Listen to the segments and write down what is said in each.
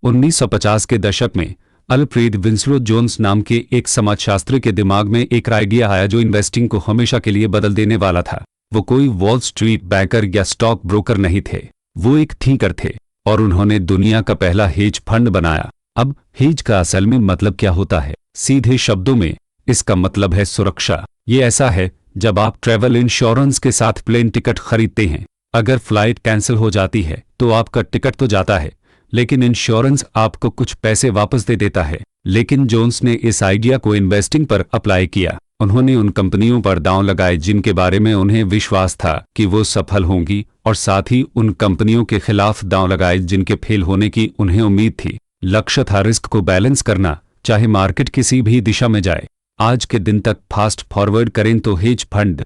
1950 के दशक में अल्फ्रेड विंसलो जोन्स नाम के एक समाजशास्त्री के दिमाग में एक आइडिया आया जो इन्वेस्टिंग को हमेशा के लिए बदल देने वाला था। वो कोई वॉल स्ट्रीट बैंकर या स्टॉक ब्रोकर नहीं थे, वो एक थिंकर थे और उन्होंने दुनिया का पहला हेज फंड बनाया। अब हेज का असल में मतलब क्या होता है? सीधे शब्दों में इसका मतलब है सुरक्षा। ये ऐसा है जब आप ट्रैवल इंश्योरेंस के साथ प्लेन टिकट खरीदते हैं। अगर फ्लाइट कैंसिल हो जाती है तो आपका टिकट तो जाता है, लेकिन इंश्योरेंस आपको कुछ पैसे वापस दे देता है। लेकिन जोन्स ने इस आइडिया को इन्वेस्टिंग पर अप्लाई किया। उन्होंने उन कंपनियों पर दांव लगाए जिनके बारे में उन्हें विश्वास था कि वो सफल होंगी, और साथ ही उन कंपनियों के खिलाफ दांव लगाए जिनके फेल होने की उन्हें उम्मीद थी। लक्ष्य था रिस्क को बैलेंस करना, चाहे मार्केट किसी भी दिशा में जाए। आज के दिन तक फास्ट फॉरवर्ड करें तो हेज फंड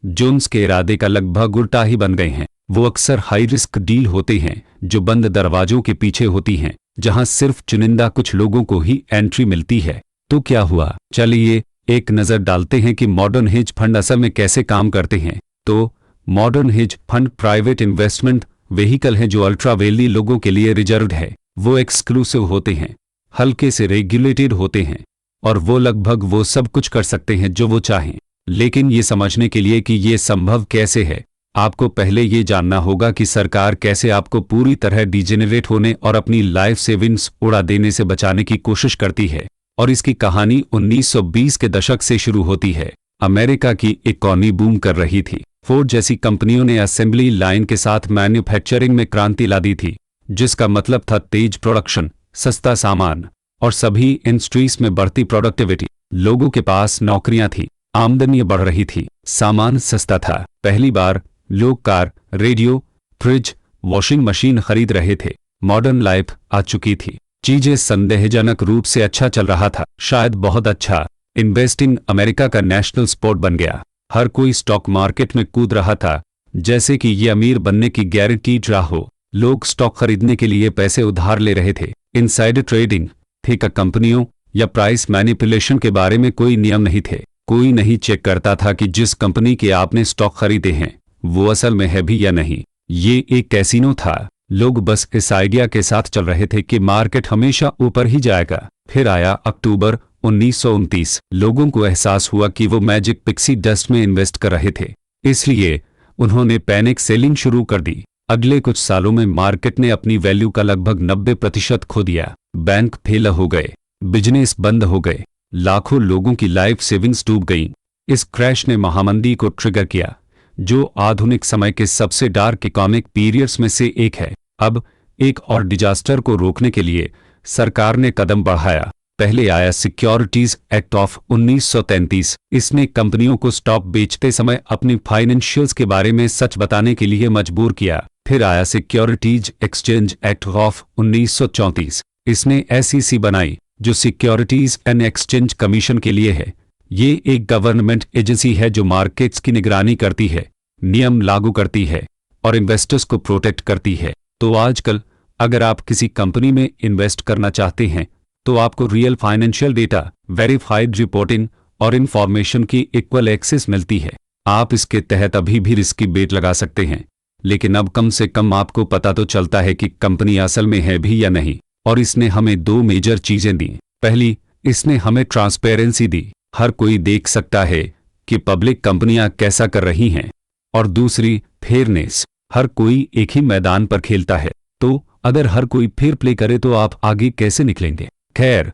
जोन्स के इरादे का लगभग उल्टा ही बन गए हैं। वो अक्सर हाई रिस्क डील होते हैं जो बंद दरवाजों के पीछे होती हैं, जहां सिर्फ चुनिंदा कुछ लोगों को ही एंट्री मिलती है। तो क्या हुआ? चलिए एक नजर डालते हैं कि मॉडर्न हेज फंड असल में कैसे काम करते हैं। तो modern hedge fund private investment vehicle है जो अल्ट्रा वेल्दी लोगों के लिए रिजर्व्ड है। वो एक्सक्लूसिव होते हैं, हल्के से रेगुलेटेड होते हैं और वो लगभग वो सब कुछ कर सकते हैं जो वो चाहें। लेकिन ये समझने के लिए कि ये संभव कैसे है, आपको पहले ये जानना होगा कि सरकार कैसे आपको पूरी तरह डिजेनरेट होने और अपनी लाइफ सेविंग्स उड़ा देने से बचाने की कोशिश करती है। और इसकी कहानी 1920 के दशक से शुरू होती है। अमेरिका की इकॉनमी बूम कर रही थी। फोर्ड जैसी कंपनियों ने असेंबली लाइन के साथ मैन्युफैक्चरिंग में क्रांति ला दी थी, जिसका मतलब था तेज प्रोडक्शन, सस्ता सामान और सभी इंडस्ट्रीज में बढ़ती प्रोडक्टिविटी। लोगों के पास नौकरियां थी, आमदनी बढ़ रही थी, सामान सस्ता था। पहली बार लोग car, radio, fridge, washing machine खरीद रहे थे। मॉडर्न लाइफ आ चुकी थी। चीजें संदेहजनक रूप से अच्छा चल रहा था, शायद बहुत अच्छा। इन्वेस्टिंग अमेरिका का नेशनल स्पोर्ट बन गया। हर कोई स्टॉक मार्केट में कूद रहा था, जैसे कि ये अमीर बनने की गारंटीड राह हो। लोग स्टॉक खरीदने के लिए पैसे उधार ले रहे थे। इनसाइडर ट्रेडिंग थी का कंपनियों या प्राइस मैनिपुलेशन के बारे में कोई नियम नहीं थे। कोई नहीं चेक करता था कि जिस कंपनी के आपने स्टॉक खरीदे हैं वो असल में है भी या नहीं। ये एक कैसीनो था। लोग बस इस आइडिया के साथ चल रहे थे कि मार्केट हमेशा ऊपर ही जाएगा। फिर आया अक्टूबर 1929। लोगों को एहसास हुआ कि वो मैजिक पिक्सी डस्ट में इन्वेस्ट कर रहे थे, इसलिए उन्होंने पैनिक सेलिंग शुरू कर दी। अगले कुछ सालों में मार्केट ने अपनी वैल्यू का लगभग 90% खो दिया। बैंक फेल हो गए, बिजनेस बंद हो गए, लाखों लोगों की लाइफ सेविंग्स डूब गईं। इस क्रैश ने महामंदी को ट्रिगर किया, जो आधुनिक समय के सबसे डार्क इकोनॉमिक पीरियड्स में से एक है। अब एक और डिजास्टर को रोकने के लिए सरकार ने कदम बढ़ाया। पहले आया सिक्योरिटीज एक्ट ऑफ 1933। इसने कंपनियों को स्टॉक बेचते समय अपनी फाइनेंशियल्स के बारे में सच बताने के लिए मजबूर किया। फिर आया सिक्योरिटीज एक्सचेंज एक्ट ऑफ 1934। इसने SEC बनाई, जो सिक्योरिटीज एंड एक्सचेंज कमीशन के लिए है। ये एक गवर्नमेंट एजेंसी है जो मार्केट्स की निगरानी करती है, नियम लागू करती है और इन्वेस्टर्स को प्रोटेक्ट करती है। तो आजकल अगर आप किसी कंपनी में इन्वेस्ट करना चाहते हैं तो आपको real financial data, verified reporting और इन्फॉर्मेशन की इक्वल एक्सेस मिलती है। आप इसके तहत अभी भी रिस्की बेट लगा सकते हैं, लेकिन अब कम से कम आपको पता तो चलता है कि कंपनी असल में है भी या नहीं। और इसने हमें दो मेजर चीजें दी। पहली, इसने हमें ट्रांसपेरेंसी दी। हर कोई देख सकता है कि पब्लिक कंपनियां कैसा कर रही हैं। और दूसरी, फेयरनेस। हर कोई एक ही मैदान पर खेलता है, तो अगर हर कोई फेयर प्ले करे तो आप आगे कैसे निकलेंगे? खैर,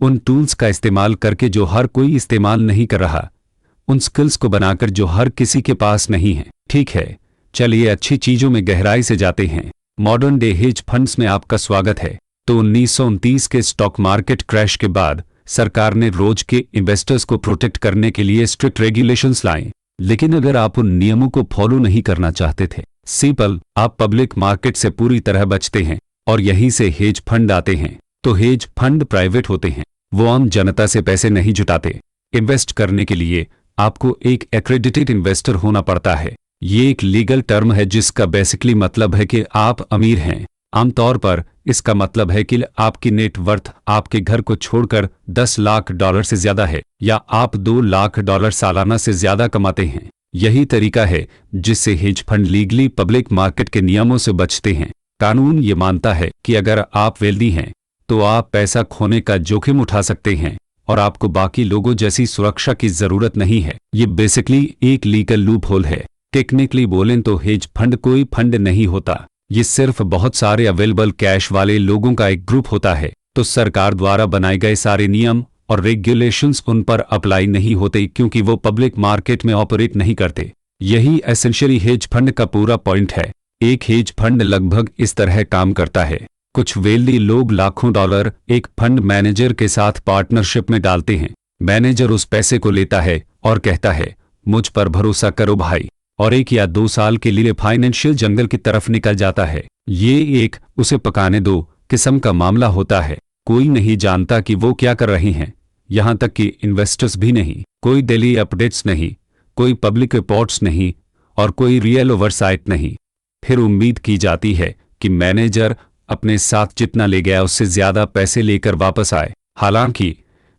उन टूल्स का इस्तेमाल करके जो हर कोई इस्तेमाल नहीं कर रहा, उन स्किल्स को बनाकर जो हर किसी के पास नहीं है। ठीक है, चलिए अच्छी चीजों में गहराई से जाते हैं। मॉडर्न डे हेज फंड्स में आपका स्वागत है। तो 1929 के स्टॉक मार्केट क्रैश के बाद सरकार ने रोज के इन्वेस्टर्स को प्रोटेक्ट करने के लिए स्ट्रिक्ट रेगुलेशंस लाए। लेकिन अगर आप उन नियमों को फॉलो नहीं करना चाहते थे, सिंपल, आप पब्लिक मार्केट से पूरी तरह बचते हैं और यहीं से हेज फंड आते हैं। तो हेज फंड प्राइवेट होते हैं, वो आम जनता से पैसे नहीं जुटाते। इन्वेस्ट करने के लिए आपको एक एक्रेडिटेड इन्वेस्टर होना पड़ता है। ये एक लीगल टर्म है जिसका बेसिकली मतलब है कि आप अमीर हैं। आमतौर पर इसका मतलब है कि आपकी नेट वर्थ आपके घर को छोड़कर $10 लाख से ज्यादा है, या आप $2 लाख सालाना से ज्यादा कमाते हैं। यही तरीका है जिससे hedge fund legally public market के नियमों से बचते हैं। कानून ये मानता है कि अगर आप वेल्दी हैं तो आप पैसा खोने का जोखिम उठा सकते हैं और आपको बाकी लोगों जैसी सुरक्षा की जरूरत नहीं है। ये बेसिकली एक लीगल लूप होल है। टेक्निकली बोलें तो हेज फंड कोई फंड नहीं होता, ये सिर्फ बहुत सारे अवेलेबल कैश वाले लोगों का एक ग्रुप होता है। तो सरकार द्वारा बनाए गए सारे नियम और रेगुलेशंस उन पर अप्लाई नहीं होते क्योंकि वो पब्लिक मार्केट में ऑपरेट नहीं करते। यही एसेंशियली हेज फंड का पूरा पॉइंट है। एक हेज फंड लगभग इस तरह काम करता है। कुछ वेल्दी लोग लाखों डॉलर एक फंड मैनेजर के साथ पार्टनरशिप में डालते हैं। मैनेजर उस पैसे को लेता है और कहता है मुझ पर भरोसा करो भाई, और 1 या 2 साल के लिए फाइनेंशियल जंगल की तरफ निकल जाता है। ये एक उसे पकाने दो किस्म का मामला होता है। कोई नहीं जानता कि वो क्या कर रहे हैं, यहां तक कि इन्वेस्टर्स भी नहीं। कोई डेली अपडेट्स नहीं, कोई पब्लिक रिपोर्ट्स नहीं और कोई रियल ओवरसाइट नहीं। फिर उम्मीद की जाती है कि मैनेजर अपने साथ जितना ले गया उससे ज्यादा पैसे लेकर वापस आए। हालांकि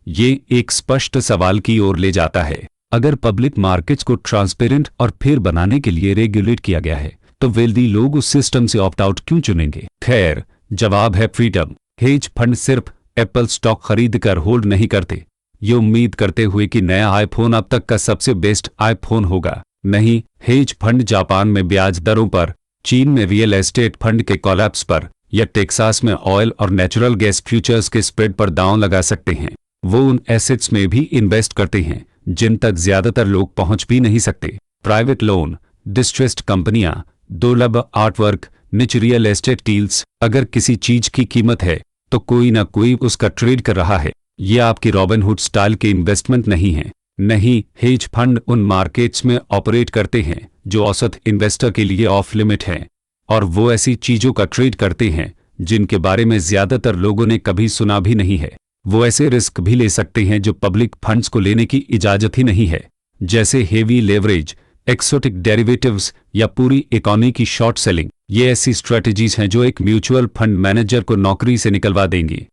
ये एक स्पष्ट सवाल की ओर ले जाता है। अगर पब्लिक मार्केट्स को ट्रांसपेरेंट और फेयर बनाने के लिए रेगुलेट किया गया है तो वेल्दी लोग उस सिस्टम से ऑप्ट आउट क्यों चुनेंगे? खैर, जवाब है फ्रीडम। हेज फंड सिर्फ एप्पल स्टॉक खरीद कर होल्ड नहीं करते ये उम्मीद करते हुए कि नया आईफोन अब तक का सबसे बेस्ट आईफोन होगा। नहीं, हेज फंड जापान में ब्याज दरों पर, चीन में रियल एस्टेट फंड के कोलैप्स पर या टेक्सास में ऑयल और नेचुरल गैस फ्यूचर्स के स्प्रेड पर दांव लगा सकते हैं। वो उन एसेट्स में भी इन्वेस्ट करते हैं जिन तक ज्यादातर लोग पहुंच भी नहीं सकते। प्राइवेट लोन, डिस्ट्रेस्ड कंपनियां, दुर्लभ आर्टवर्क, निच रियल एस्टेट डील्स। अगर किसी चीज की कीमत है तो कोई ना कोई उसका ट्रेड कर रहा है। ये आपकी रॉबिनहुड स्टाइल के इन्वेस्टमेंट नहीं है। नहीं, हेज फंड उन मार्केट्स में ऑपरेट करते हैं जो औसत इन्वेस्टर के लिए ऑफ लिमिट हैं, और वो ऐसी चीजों का ट्रेड करते हैं जिनके बारे में ज्यादातर लोगों ने कभी सुना भी नहीं है। वो ऐसे रिस्क भी ले सकते हैं जो पब्लिक फंड्स को लेने की इजाजत ही नहीं है, जैसे हेवी लेवरेज, एक्सोटिक डेरिवेटिव्स या पूरी इकोनॉमी की शॉर्ट सेलिंग। ये ऐसी स्ट्रेटजीज हैं जो एक म्यूचुअल फंड मैनेजर को नौकरी से निकलवा देंगी।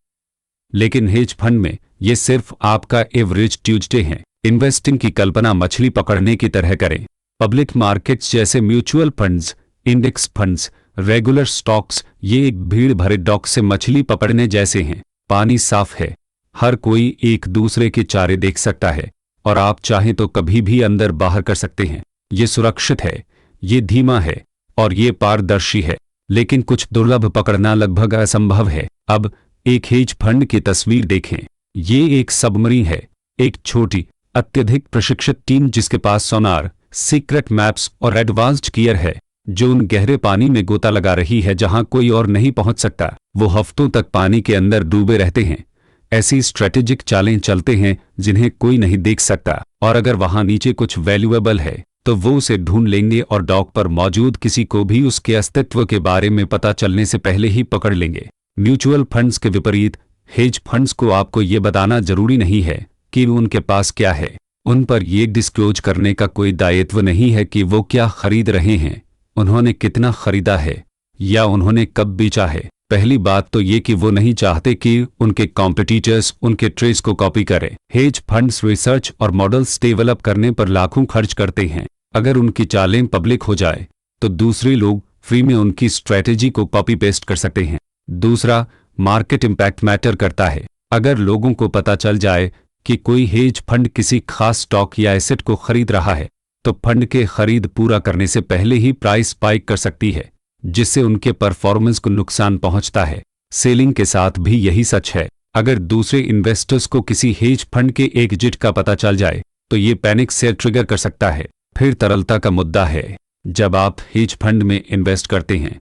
लेकिन हेज फंड में ये सिर्फ आपका एवरेज ट्यूजडे है। इन्वेस्टिंग की कल्पना मछली पकड़ने की तरह करें। पब्लिक मार्केट्स जैसे mutual funds, index funds, regular stocks ये एक भीड़ भरे डॉक से मछली पकड़ने जैसे हैं। पानी साफ है, हर कोई एक दूसरे के चारे देख सकता है और आप चाहें तो कभी भी अंदर बाहर कर सकते हैं। ये सुरक्षित है, ये धीमा है और ये पारदर्शी है, लेकिन कुछ दुर्लभ पकड़ना लगभग असंभव है। अब एक हेज फंड की तस्वीर देखें। ये एक सबमरीन है, एक छोटी अत्यधिक प्रशिक्षित टीम जिसके पास सोनार, सीक्रेट मैप्स और एडवांस्ड गियर है, जो उन गहरे पानी में गोता लगा रही है जहां कोई और नहीं पहुंच सकता। वो हफ्तों तक पानी के अंदर डूबे रहते हैं, ऐसी स्ट्रेटेजिक चालें चलते हैं जिन्हें कोई नहीं देख सकता, और अगर वहां नीचे कुछ वैल्यूएबल है तो वो उसे ढूंढ लेंगे और डॉक पर मौजूद किसी को भी उसके अस्तित्व के बारे में पता चलने से पहले ही पकड़ लेंगे। म्यूचुअल फंड्स के विपरीत हेज फंड्स को आपको ये बताना जरूरी नहीं है कि उनके पास क्या है। उन पर ये डिस्क्लोज करने का कोई दायित्व नहीं है कि वो क्या खरीद रहे हैं, उन्होंने कितना खरीदा है या उन्होंने कब बेचा है। पहली बात तो ये कि वो नहीं चाहते कि उनके कॉम्पिटिटर्स उनके ट्रेड्स को कॉपी करें। हेज फंड्स रिसर्च और मॉडल्स डेवलप करने पर लाखों खर्च करते हैं। अगर उनकी चालें पब्लिक हो जाए तो दूसरे लोग फ्री में उनकी स्ट्रैटेजी को कॉपी पेस्ट कर सकते हैं। दूसरा, मार्केट इम्पैक्ट मैटर करता है। अगर लोगों को पता चल जाए कि कोई हेज फंड किसी खास स्टॉक या एसेट को खरीद रहा है तो फंड के खरीद पूरा करने से पहले ही प्राइस स्पाइक कर सकती है, जिससे उनके परफॉर्मेंस को नुकसान पहुंचता है। सेलिंग के साथ भी यही सच है। अगर दूसरे इन्वेस्टर्स को किसी हेज फंड के एग्जिट का पता चल जाए तो ये पैनिक सेल ट्रिगर कर सकता है। फिर तरलता का मुद्दा है। जब आप हेज फंड में इन्वेस्ट करते हैं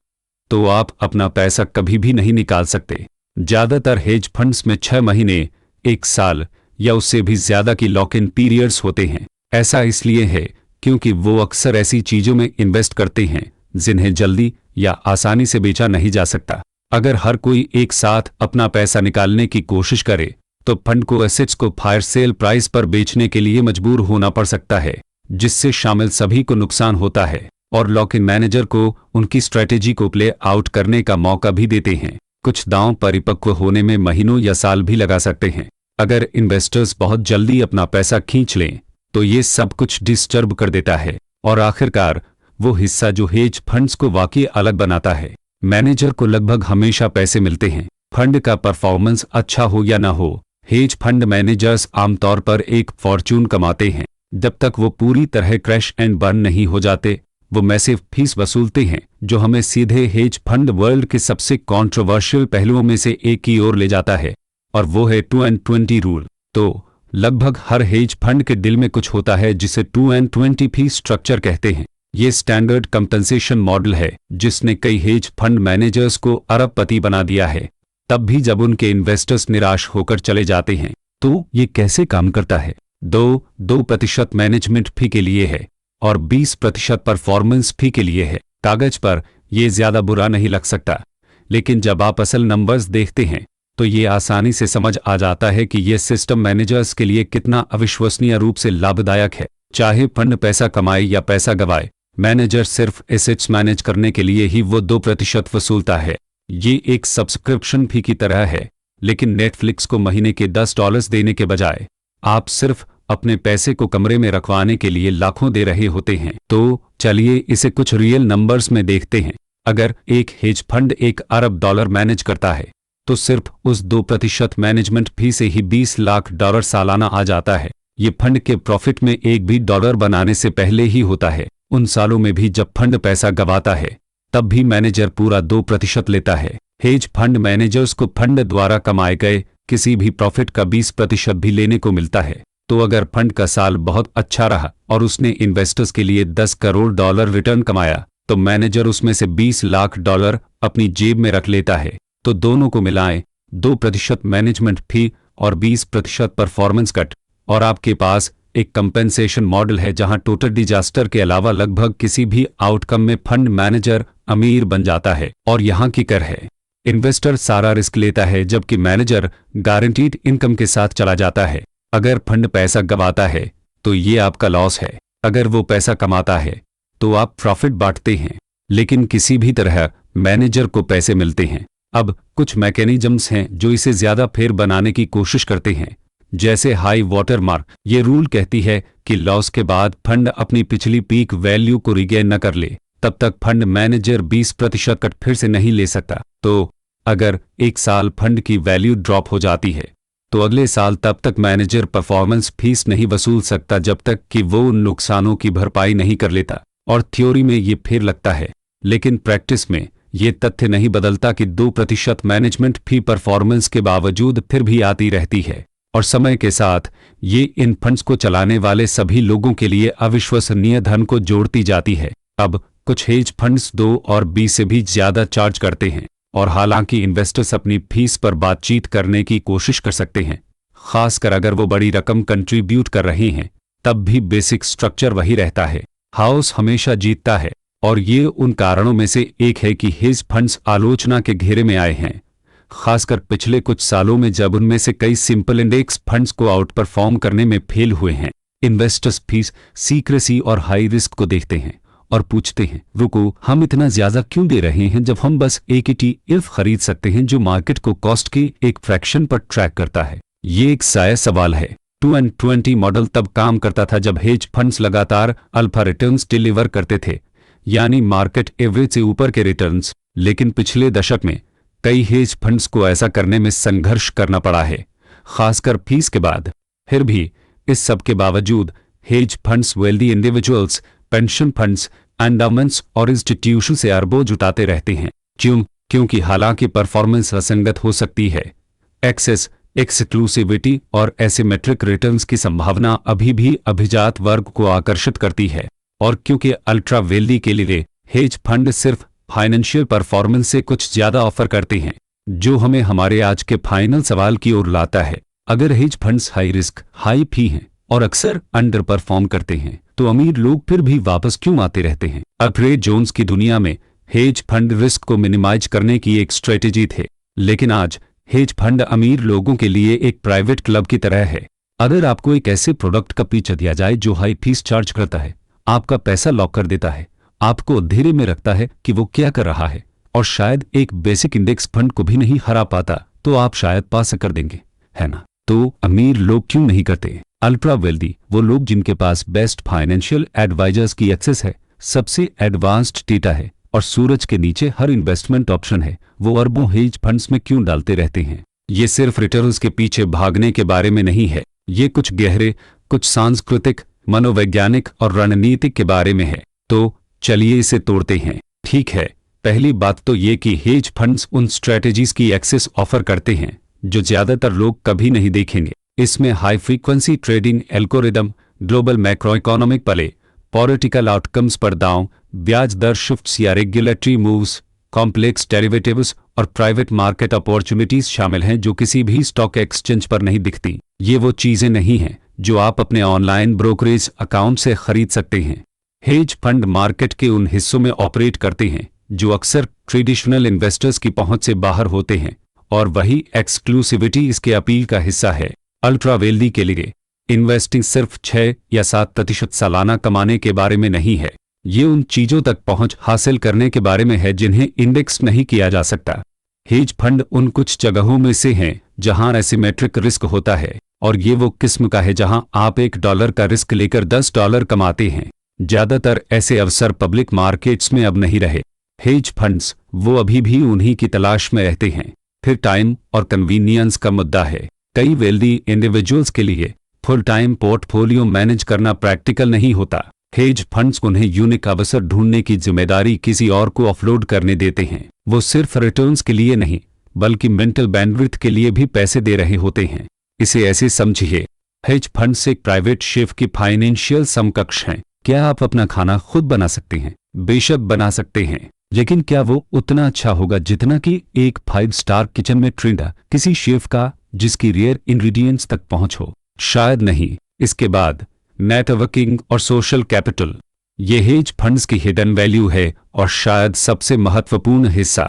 तो आप अपना पैसा कभी भी नहीं निकाल सकते। ज्यादातर हेज फंड्स में 6 महीने, 1 साल या उससे भी ज्यादा की लॉक इन पीरियड्स होते हैं। ऐसा इसलिए है क्योंकि वो अक्सर ऐसी चीजों में इन्वेस्ट करते हैं जिन्हें जल्दी या आसानी से बेचा नहीं जा सकता। अगर हर कोई एक साथ अपना पैसा निकालने की कोशिश करे तो फंड को एसेट्स को फायर सेल प्राइस पर बेचने के लिए मजबूर होना पड़ सकता है, जिससे शामिल सभी को नुकसान होता है और लॉक इन मैनेजर को उनकी स्ट्रेटेजी को प्ले आउट करने का मौका भी देते हैं। कुछ दांव परिपक्व होने में महीनों या साल भी लगा सकते हैं। अगर इन्वेस्टर्स बहुत जल्दी अपना पैसा खींच लें तो ये सब कुछ डिस्टर्ब कर देता है और आखिरकार वो हिस्सा जो हेज फंड्स को वाकई अलग बनाता है मैनेजर को लगभग हमेशा पैसे मिलते हैं, फंड का परफॉर्मेंस अच्छा हो या ना हो। हेज फंड मैनेजर्स आमतौर पर एक फॉर्च्यून कमाते हैं जब तक वो पूरी तरह क्रैश एंड बर्न नहीं हो जाते। वो मैसिव फीस वसूलते हैं, जो हमें सीधे हेज फंड वर्ल्ड के सबसे कंट्रोवर्शियल पहलुओं में से एक की ओर ले जाता है, और वो है 2 and 20 रूल। तो लगभग हर हेज फंड के दिल में कुछ होता है जिसे 2 and 20 फी स्ट्रक्चर कहते हैं। ये स्टैंडर्ड कंपनसेशन मॉडल है जिसने कई हेज फंड मैनेजर्स को अरबपति बना दिया है, तब भी जब उनके इन्वेस्टर्स निराश होकर चले जाते हैं। तो ये कैसे काम करता है? 2% मैनेजमेंट फी के लिए है और 20% परफॉर्मेंस फी के लिए है। कागज पर ये ज्यादा बुरा नहीं लग सकता, लेकिन जब आप असल नंबर्स देखते हैं तो ये आसानी से समझ आ जाता है कि ये सिस्टम मैनेजर्स के लिए कितना अविश्वसनीय रूप से लाभदायक है। चाहे फंड पैसा कमाए या पैसा गवाए, मैनेजर सिर्फ एसेट्स मैनेज करने के लिए ही वो 2% वसूलता है। ये एक सब्सक्रिप्शन फी की तरह है, लेकिन नेटफ्लिक्स को महीने के $10 देने के बजाय आप सिर्फ अपने पैसे को कमरे में रखवाने के लिए लाखों दे रहे होते हैं। तो चलिए इसे कुछ रियल नंबर्स में देखते हैं। अगर एक हेज फंड $1 अरब मैनेज करता है तो सिर्फ उस 2% मैनेजमेंट फी से ही $20 लाख सालाना आ जाता है। ये फंड के प्रॉफिट में एक भी डॉलर बनाने से पहले ही होता है। उन सालों में भी जब फंड पैसा गवाता है तब भी मैनेजर पूरा 2% लेता है। हेज फंड मैनेजर्स को फंड द्वारा कमाए गए किसी भी प्रॉफिट का 20% भी लेने को मिलता है। तो अगर फंड का साल बहुत अच्छा रहा और उसने इन्वेस्टर्स के लिए $10 करोड़ रिटर्न कमाया, तो मैनेजर उसमें से $20 लाख अपनी जेब में रख लेता है। तो दोनों को मिलाएं, 2% मैनेजमेंट फी और 20% परफॉर्मेंस कट, और आपके पास एक कंपेंसेशन मॉडल है जहां टोटल डिजास्टर के अलावा लगभग किसी भी आउटकम में फंड मैनेजर अमीर बन जाता है। और यहाँ किकर है, इन्वेस्टर सारा रिस्क लेता है जबकि मैनेजर गारंटीड इनकम के साथ चला जाता है। अगर फंड पैसा गवाता है तो ये आपका लॉस है, अगर वो पैसा कमाता है तो आप प्रॉफिट बांटते हैं, लेकिन किसी भी तरह मैनेजर को पैसे मिलते हैं। अब कुछ मैकेनिज्म्स हैं जो इसे ज्यादा फेयर बनाने की कोशिश करते हैं, जैसे हाई वाटर मार्क। ये रूल कहती है कि लॉस के बाद फंड अपनी पिछली पीक वैल्यू को रिगेन न कर ले, तब तक फंड मैनेजर 20% कट फिर से नहीं ले सकता। तो अगर एक साल फंड की वैल्यू ड्रॉप हो जाती है तो अगले साल तब तक मैनेजर परफॉर्मेंस फीस नहीं वसूल सकता जब तक कि वो उन नुकसानों की भरपाई नहीं कर लेता। और थ्योरी में ये फेयर लगता है, लेकिन प्रैक्टिस में ये तथ्य नहीं बदलता कि 2% मैनेजमेंट फी परफॉर्मेंस के बावजूद फिर भी आती रहती है, और समय के साथ ये इन फंड्स को चलाने वाले सभी लोगों के लिए अविश्वसनीय धन को जोड़ती जाती है। अब कुछ हेज फंड्स 2 और 20 से भी ज्यादा चार्ज करते हैं, और हालांकि इन्वेस्टर्स अपनी फीस पर बातचीत करने की कोशिश कर सकते हैं, खासकर अगर वो बड़ी रकम कंट्रीब्यूट कर रहे हैं, तब भी बेसिक स्ट्रक्चर वही रहता है। हाउस हमेशा जीतता है, और ये उन कारणों में से एक है कि हेज फंड्स आलोचना के घेरे में आए हैं, खासकर पिछले कुछ सालों में जब उनमें से कई सिंपल इंडेक्स फंड्स को आउट परफॉर्म करने में फेल हुए हैं। इन्वेस्टर्स फीस, सीक्रेसी और हाई रिस्क को देखते हैं और पूछते हैं, रुको, हम इतना ज्यादा क्यों दे रहे हैं जब हम बस एक ETF खरीद सकते हैं जो मार्केट को कॉस्ट के एक फ्रैक्शन पर ट्रैक करता है? ये एक साया सवाल है। 2 and 20 मॉडल तब काम करता था जब हेज फंड्स लगातार अल्फा रिटर्न्स डिलीवर करते थे, यानी मार्केट एवरेज से ऊपर के रिटर्न्स। लेकिन पिछले दशक में कई हेज फंड्स को ऐसा करने में संघर्ष करना पड़ा है, खासकर फीस के बाद। फिर भी इस सब के बावजूद hedge funds wealthy individuals, pension funds, endowments और इंस्टीट्यूशन से अरबों जुटाते रहते हैं। क्योंकि हालांकि परफॉर्मेंस असंगत हो सकती है, एक्सेस, एक्सक्लूसिविटी और एसिमेट्रिक रिटर्न्स की संभावना अभी भी अभिजात वर्ग को आकर्षित करती है, और क्योंकि अल्ट्रा वेल्दी के लिए हेज फंड सिर्फ फाइनेंशियल परफॉर्मेंस से कुछ ज्यादा ऑफर करते हैं, जो हमें हमारे आज के फाइनल सवाल की ओर लाता है। अगर hedge funds high risk, high fee हैं और अक्सर अंडर परफॉर्म करते हैं, तो अमीर लोग फिर भी वापस क्यों आते रहते हैं? अल्फ्रेड जोन्स की दुनिया में हेज फंड रिस्क को मिनिमाइज करने की एक स्ट्रेटेजी थे, लेकिन आज हेज फंड अमीर लोगों के लिए एक प्राइवेट क्लब की तरह है। अगर आपको एक ऐसे प्रोडक्ट का पिच दिया जाए जो हाई फीस चार्ज करता है, आपका पैसा लॉक कर देता है, आपको अंधेरे में रखता है कि वो क्या कर रहा है, और शायद एक बेसिक इंडेक्स फंड को भी नहीं हरा पाता, तो आप शायद पास कर देंगे, है ना? तो अमीर लोग क्यों नहीं करते? अल्ट्रा वेल्दी वो लोग जिनके पास बेस्ट फाइनेंशियल एडवाइजर्स की एक्सेस है, सबसे एडवांस्ड डेटा है और सूरज के नीचे हर इन्वेस्टमेंट ऑप्शन है, वो अरबों हेज फंड्स में क्यों डालते रहते हैं? ये सिर्फ रिटर्न्स के पीछे भागने के बारे में नहीं है, ये कुछ गहरे, कुछ सांस्कृतिक, मनोवैज्ञानिक और रणनीतिक के बारे में है। तो चलिए इसे तोड़ते हैं। ठीक है, पहली बात तो ये कि हेज फंड्स उन स्ट्रेटजीज की एक्सेस ऑफर करते हैं जो ज्यादातर लोग कभी नहीं देखेंगे। इसमें high frequency trading algorithm, global macro economic play, political outcomes पर दांव, ब्याज दर शिफ्ट्स या रेगुलेटरी मूव्स, कॉम्प्लेक्स डेरिवेटिव्स और प्राइवेट मार्केट अपॉर्चुनिटीज शामिल हैं जो किसी भी स्टॉक एक्सचेंज पर नहीं दिखती। ये वो चीजें नहीं हैं जो आप अपने ऑनलाइन ब्रोकरेज अकाउंट से खरीद सकते हैं। हेज फंड मार्केट के उन हिस्सों में ऑपरेट करते हैं जो अक्सर ट्रेडिशनल इन्वेस्टर्स की पहुंच से बाहर होते हैं, और वही एक्सक्लूसिविटी इसके अपील का हिस्सा है। अल्ट्रा वेल्दी के लिए इन्वेस्टिंग सिर्फ 6 या 7% सालाना कमाने के बारे में नहीं है, ये उन चीजों तक पहुंच हासिल करने के बारे में है जिन्हें इंडेक्स नहीं किया जा सकता। हेज फंड उन कुछ जगहों में से हैं जहां एसिमेट्रिक रिस्क होता है, और ये वो किस्म का है जहां आप $1 का रिस्क लेकर $10 कमाते हैं। ज्यादातर ऐसे अवसर पब्लिक मार्केट्स में अब नहीं रहे। हेज फंड्स वो अभी भी उन्हीं की तलाश में रहते हैं। फिर टाइम और कन्वीनियंस का मुद्दा है। कई वेल्दी इंडिविजुअल्स के लिए फुल टाइम पोर्टफोलियो मैनेज करना प्रैक्टिकल नहीं होता। हेज फंड्स उन्हें यूनिक अवसर ढूंढने की जिम्मेदारी किसी और को ऑफलोड करने देते हैं। वो सिर्फ रिटर्न्स के लिए नहीं बल्कि मेंटल बैंडविड्थ के लिए भी पैसे दे रहे होते हैं। इसे ऐसे समझिए, हेज फंड्स एक प्राइवेट शेफ की फाइनेंशियल समकक्ष हैं। क्या आप अपना खाना खुद बना सकते हैं? बेशक बना सकते हैं, लेकिन क्या वो उतना अच्छा होगा जितना कि एक 5 स्टार किचन में ट्रेंड किसी शेफ का जिसकी रेयर इंग्रेडिएंट्स तक पहुंच हो? शायद नहीं। इसके बाद नेटवर्किंग और सोशल कैपिटल, ये हेज फंड्स की हिडन वैल्यू है और शायद सबसे महत्वपूर्ण हिस्सा।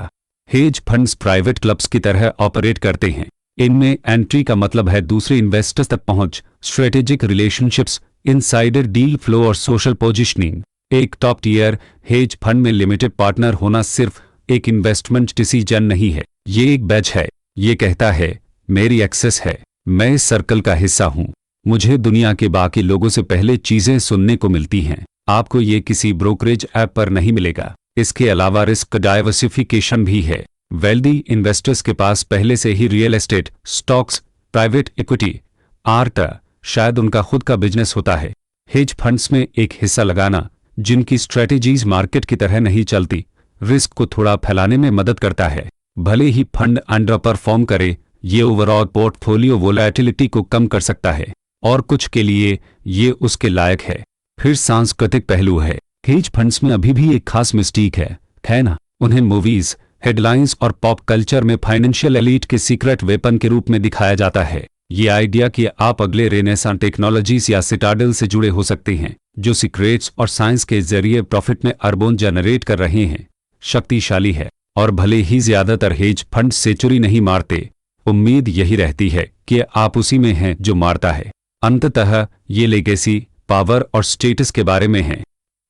हेज फंड्स प्राइवेट क्लब्स की तरह ऑपरेट करते हैं। इनमें एंट्री का मतलब है दूसरे इन्वेस्टर्स तक पहुंच, strategic relationships, insider deal flow और सोशल पोजीशनिंग। एक टॉप टियर हेज फंड में लिमिटेड पार्टनर होना सिर्फ एक इन्वेस्टमेंट डिसीजन नहीं है, ये एक बैच है। ये कहता है मेरी एक्सेस है, मैं इस सर्कल का हिस्सा हूं, मुझे दुनिया के बाकी लोगों से पहले चीजें सुनने को मिलती हैं। आपको ये किसी ब्रोकरेज ऐप पर नहीं मिलेगा। इसके अलावा रिस्क डाइवर्सिफिकेशन भी है। वेल्दी इन्वेस्टर्स के पास पहले से ही real estate, stocks, private equity, art, शायद उनका खुद का बिजनेस होता है। हेज फंड्स में एक हिस्सा लगाना जिनकी स्ट्रेटेजीज मार्केट की तरह नहीं चलती, रिस्क को थोड़ा फैलाने में मदद करता है। भले ही फंड अंडर परफॉर्म करे, ये ओवरऑल पोर्टफोलियो वोलेटिलिटी को कम कर सकता है, और कुछ के लिए ये उसके लायक है। फिर सांस्कृतिक पहलू है। हेज फंड्स में अभी भी एक खास मिस्टीक है ना? उन्हें मूवीज, हेडलाइंस और पॉप कल्चर में फाइनेंशियल एलीट के सीक्रेट वेपन के रूप में दिखाया जाता है। ये आइडिया कि आप अगले रेनेसां टेक्नोलॉजीज या सिटाडल से जुड़े हो सकते हैं जो सीक्रेट्स और साइंस के जरिए प्रॉफिट में अरबों जनरेट कर रहे हैं, शक्तिशाली है। और भले ही ज्यादातर हेज फंड सेंचुरी नहीं मारते, उम्मीद यही रहती है कि आप उसी में हैं जो मारता है। अंततः ये लेगेसी, पावर और स्टेटस के बारे में है।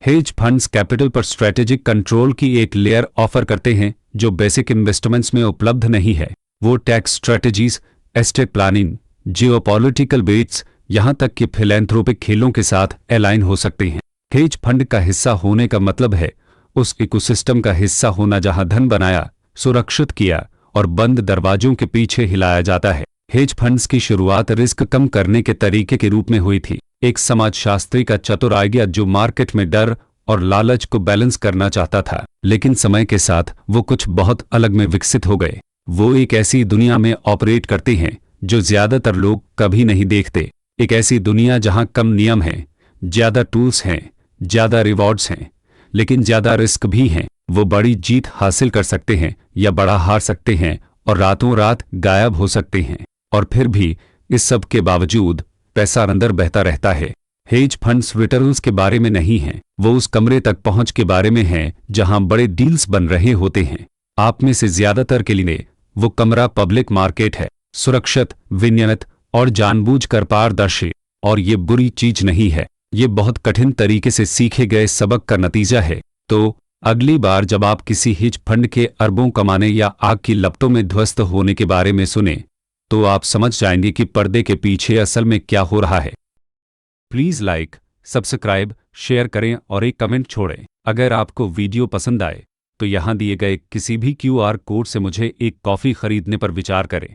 हेज फंड्स कैपिटल पर स्ट्रेटेजिक कंट्रोल की एक लेयर ऑफर करते हैं जो बेसिक इन्वेस्टमेंट्स में उपलब्ध नहीं है। वो tax strategies, estate planning, geopolitical bets, यहां तक कि फिलैंथ्रोपिक खेलों के साथ अलाइन हो सकते हैं। हेज फंड का हिस्सा होने का मतलब है उस इकोसिस्टम का हिस्सा होना जहां धन बनाया, सुरक्षित किया और बंद दरवाजों के पीछे हिलाया जाता है। हेज फंड्स की शुरुआत रिस्क कम करने के तरीके के रूप में हुई थी। एक समाजशास्त्री का चतुर आइडिया जो मार्केट में डर और लालच को बैलेंस करना चाहता था, लेकिन समय के साथ वो कुछ बहुत अलग में विकसित हो गए। वो एक ऐसी दुनिया में ऑपरेट करते हैं जो ज्यादातर लोग कभी नहीं देखते। एक ऐसी दुनिया जहां कम नियम हैं, ज्यादा टूल्स हैं, ज्यादा रिवॉर्ड्स हैं, लेकिन ज्यादा रिस्क भी हैं। वो बड़ी जीत हासिल कर सकते हैं या बड़ा हार सकते हैं और रातों रात गायब हो सकते हैं, और फिर भी इस सब के बावजूद पैसा अंदर बहता रहता है। हेज फंड्स रिटर्न्स के बारे में नहीं हैं, वो उस कमरे तक पहुंच के बारे में हैं जहां बड़े डील्स बन रहे होते हैं। आप में से ज्यादातर के लिए वो कमरा पब्लिक मार्केट है, सुरक्षित, विनियमित और जानबूझकर पारदर्शी। और ये बुरी चीज नहीं है, ये बहुत कठिन तरीके से सीखे गए सबक का नतीजा है। तो अगली बार जब आप किसी हेज फंड के अरबों कमाने या आग की लपटों में ध्वस्त होने के बारे में सुने, तो आप समझ जाएंगे कि पर्दे के पीछे असल में क्या हो रहा है। प्लीज लाइक, सब्सक्राइब, शेयर करें और एक कमेंट छोड़ें। अगर आपको वीडियो पसंद आए तो यहाँ दिए गए किसी भी क्यूआर कोड से मुझे एक कॉफ़ी खरीदने पर विचार करें।